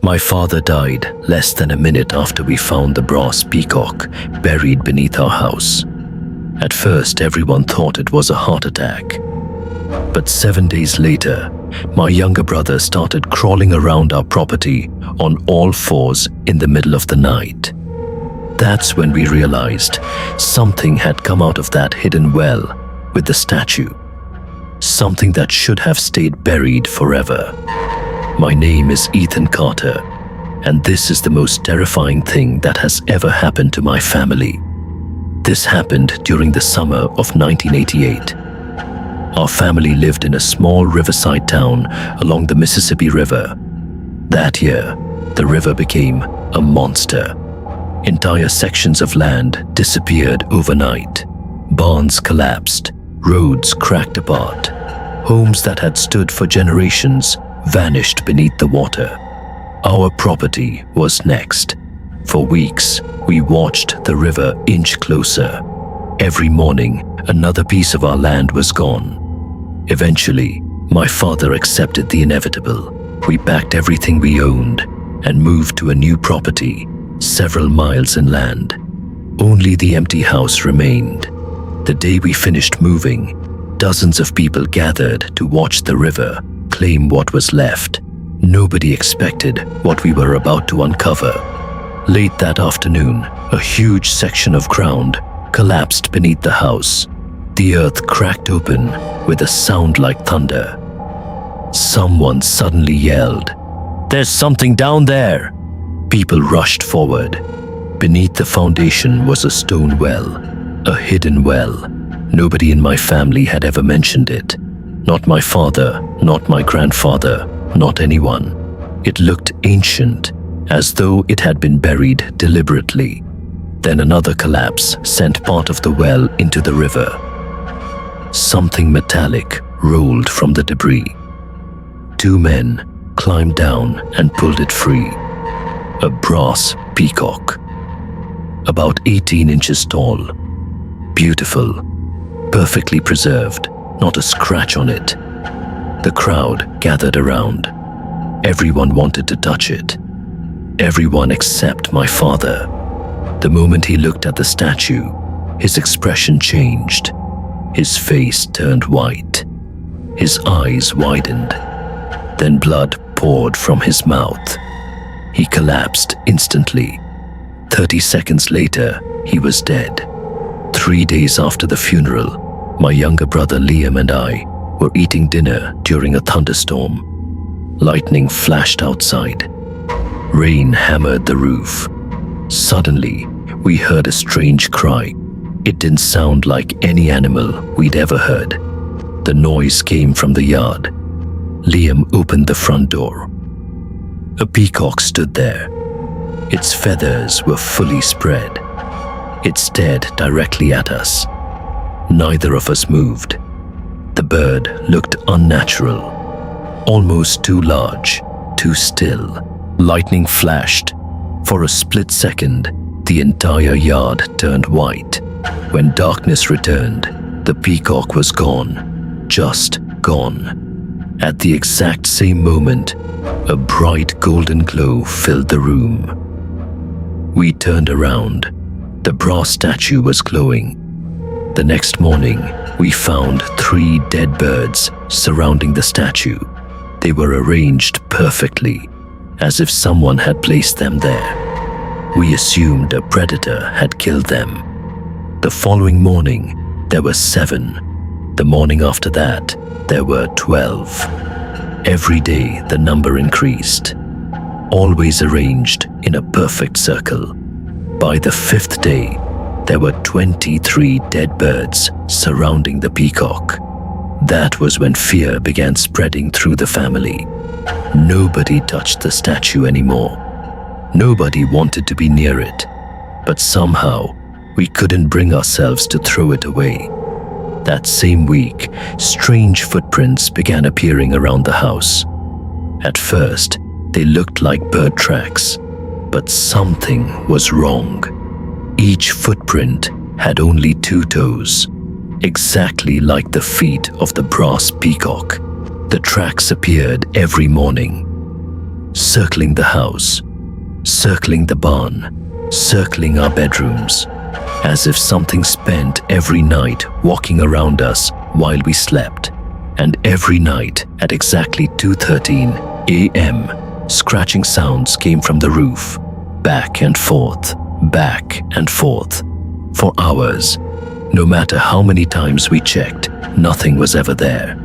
My father died less than a minute after we found the brass peacock buried beneath our house. At first, everyone thought it was a heart attack. But 7 days later, my younger brother started crawling around our property on all fours in the middle of the night. That's when we realized something had come out of that hidden well with the statue. Something that should have stayed buried forever. My name is Ethan Carter, and this is the most terrifying thing that has ever happened to my family. This happened during the summer of 1988. Our family lived in a small riverside town along the Mississippi River. That year, the river became a monster. Entire sections of land disappeared overnight. Barns collapsed, roads cracked apart. Homes that had stood for generations vanished beneath the water. Our property was next. For weeks, we watched the river inch closer. Every morning, another piece of our land was gone. Eventually, my father accepted the inevitable. We packed everything we owned and moved to a new property, several miles inland. Only the empty house remained. The day we finished moving, dozens of people gathered to watch the river claim what was left. Nobody expected what we were about to uncover. Late that afternoon, a huge section of ground collapsed beneath the house. The earth cracked open with a sound like thunder. Someone suddenly yelled, "There's something down there!" People rushed forward. Beneath the foundation was a stone well, a hidden well. Nobody in my family had ever mentioned it. Not my father, not my grandfather, not anyone. It looked ancient, as though it had been buried deliberately. Then another collapse sent part of the well into the river. Something metallic rolled from the debris. 2 men climbed down and pulled it free. A brass peacock. About 18 inches tall. Beautiful. Perfectly preserved. Not a scratch on it. The crowd gathered around. Everyone wanted to touch it. Everyone except my father. The moment he looked at the statue, his expression changed. His face turned white. His eyes widened. Then blood poured from his mouth. He collapsed instantly. 30 seconds later, he was dead. 3 days after the funeral, my younger brother Liam and I were eating dinner during a thunderstorm. Lightning flashed outside. Rain hammered the roof. Suddenly, we heard a strange cry. It didn't sound like any animal we'd ever heard. The noise came from the yard. Liam opened the front door. A peacock stood there. Its feathers were fully spread. It stared directly at us. Neither of us moved. The bird looked unnatural, almost too large, too still. Lightning flashed. For a split second, the entire yard turned white. When darkness returned, the peacock was gone, just gone. At the exact same moment, a bright golden glow filled the room. We turned around. The brass statue was glowing. The next morning, we found 3 dead birds surrounding the statue. They were arranged perfectly, as if someone had placed them there. We assumed a predator had killed them. The following morning, there were 7. The morning after that, there were 12. Every day, the number increased, always arranged in a perfect circle. By the 5th day, there were 23 dead birds surrounding the peacock. That was when fear began spreading through the family. Nobody touched the statue anymore. Nobody wanted to be near it. But somehow, we couldn't bring ourselves to throw it away. That same week, strange footprints began appearing around the house. At first, they looked like bird tracks, but something was wrong. Each footprint had only 2 toes, exactly like the feet of the brass peacock. The tracks appeared every morning. circling the house, circling the barn, circling our bedrooms, as if something spent every night walking around us while we slept. And every night at exactly 2:13 a.m., scratching sounds came from the roof, back and forth, for hours. No matter how many times we checked, nothing was ever there.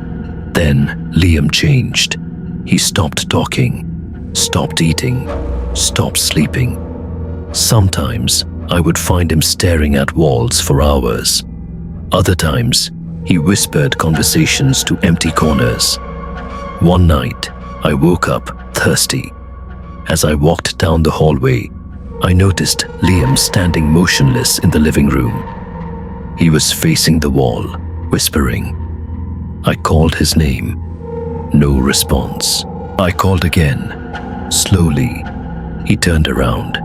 Then Liam changed. He stopped talking, stopped eating, stopped sleeping. Sometimes I would find him staring at walls for hours. Other times, he whispered conversations to empty corners. One night, I woke up thirsty. As I walked down the hallway, I noticed Liam standing motionless in the living room. He was facing the wall, whispering. I called his name. No response. I called again. Slowly, he turned around.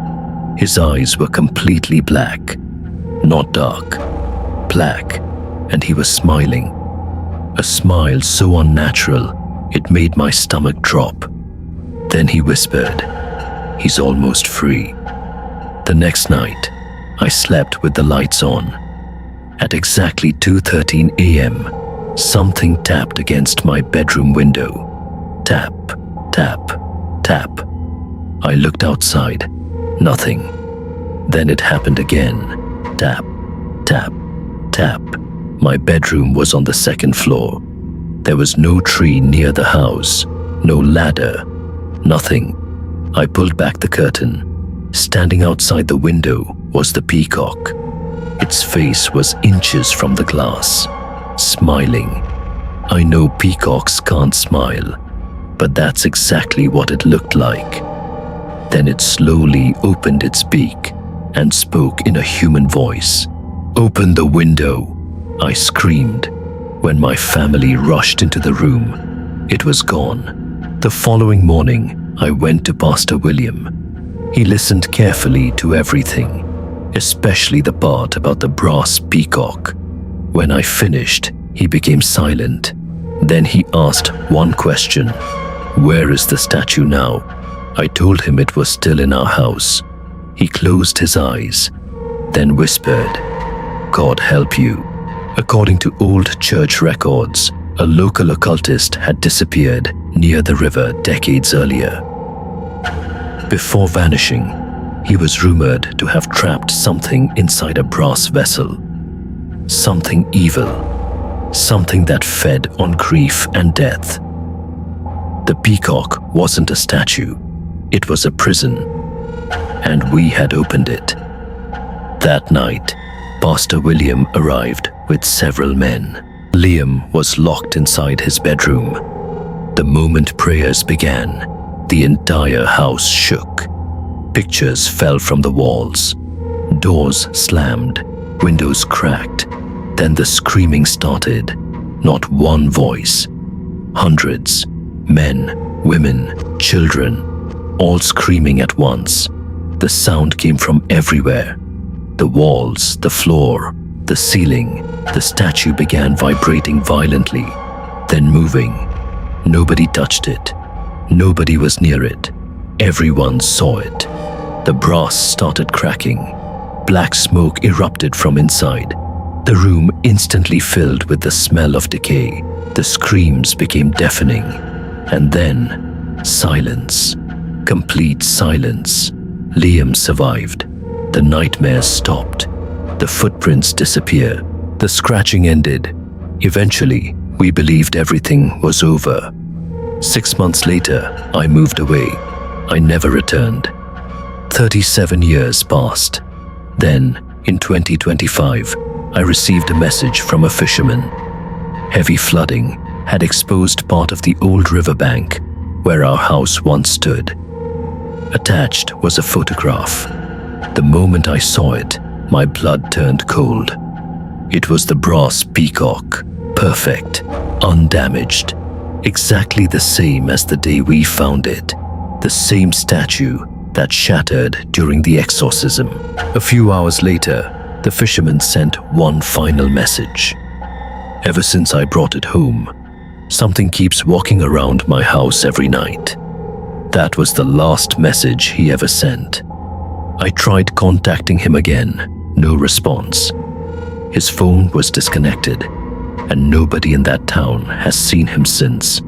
His eyes were completely black, not dark, black, and he was smiling. A smile so unnatural, it made my stomach drop. Then he whispered, "He's almost free." The next night, I slept with the lights on. At exactly 2:13 a.m., something tapped against my bedroom window. Tap, tap, tap. I looked outside. Nothing. Then it happened again. Tap, tap, tap. My bedroom was on the second floor. There was no tree near the house, no ladder, nothing. I pulled back the curtain. Standing outside the window was the peacock. Its face was inches from the glass, smiling. I know peacocks can't smile, but that's exactly what it looked like. Then it slowly opened its beak and spoke in a human voice. "Open the window," I screamed. When my family rushed into the room, it was gone. The following morning, I went to Pastor William. He listened carefully to everything, especially the part about the brass peacock. When I finished, he became silent. Then he asked one question. "Where is the statue now?" I told him it was still in our house. He closed his eyes, then whispered, "God help you." According to old church records, a local occultist had disappeared near the river decades earlier. Before vanishing, he was rumored to have trapped something inside a brass vessel. Something evil, something that fed on grief and death. The peacock wasn't a statue, it was a prison, and we had opened it. That night, Pastor William arrived with several men. Liam was locked inside his bedroom. The moment prayers began, the entire house shook. Pictures fell from the walls. Doors slammed, windows cracked. Then the screaming started. Not one voice. Hundreds. Men, women, children, all screaming at once. The sound came from everywhere. The walls, the floor, the ceiling. The statue began vibrating violently, then moving. Nobody touched it. Nobody was near it. Everyone saw it. The brass started cracking. Black smoke erupted from inside. The room instantly filled with the smell of decay. The screams became deafening. And then, silence. Complete silence. Liam survived. The nightmares stopped. The footprints disappeared. The scratching ended. Eventually, we believed everything was over. 6 months later, I moved away. I never returned. 37 years passed. Then, in 2025, I received a message from a fisherman. Heavy flooding had exposed part of the old riverbank where our house once stood. Attached was a photograph. The moment I saw it, my blood turned cold. It was the brass peacock, perfect, undamaged, exactly the same as the day we found it, the same statue that shattered during the exorcism. A few hours later, the fisherman sent one final message. Ever since I brought it home, something keeps walking around my house every night. That was the last message he ever sent. I tried contacting him again, no response. His phone was disconnected, and nobody in that town has seen him since.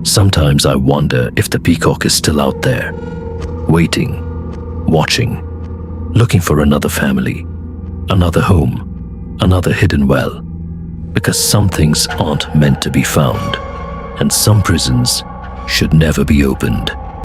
Sometimes I wonder if the peacock is still out there, waiting, watching, looking for another family, another home, another hidden well. Because some things aren't meant to be found, and some prisons should never be opened.